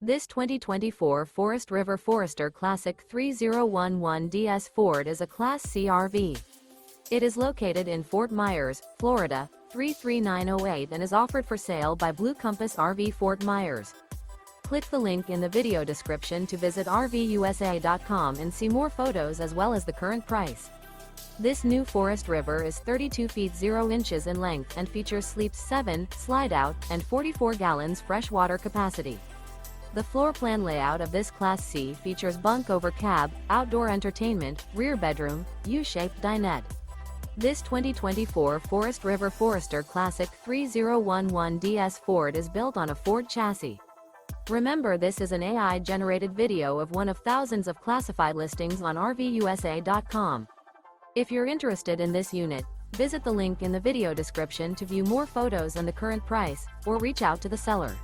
This 2024 Forest River Forester Classic 3011DS Ford is a Class C RV. It is located in Fort Myers, Florida, 33908 and is offered for sale by Blue Compass RV Fort Myers. Click the link in the video description to visit RVUSA.com and see more photos as well as the current price. This new Forest River is 32 feet 0 inches in length and features sleeps 7, slide-out, and 44 gallons fresh water capacity. The floor plan layout of this Class C features bunk over cab, outdoor entertainment, rear bedroom, U-shaped dinette. This 2024 Forest River Forester Classic 3011DS Ford is built on a Ford chassis. Remember, this is an AI-generated video of one of thousands of classified listings on RVUSA.com. If you're interested in this unit, visit the link in the video description to view more photos and the current price, or reach out to the seller.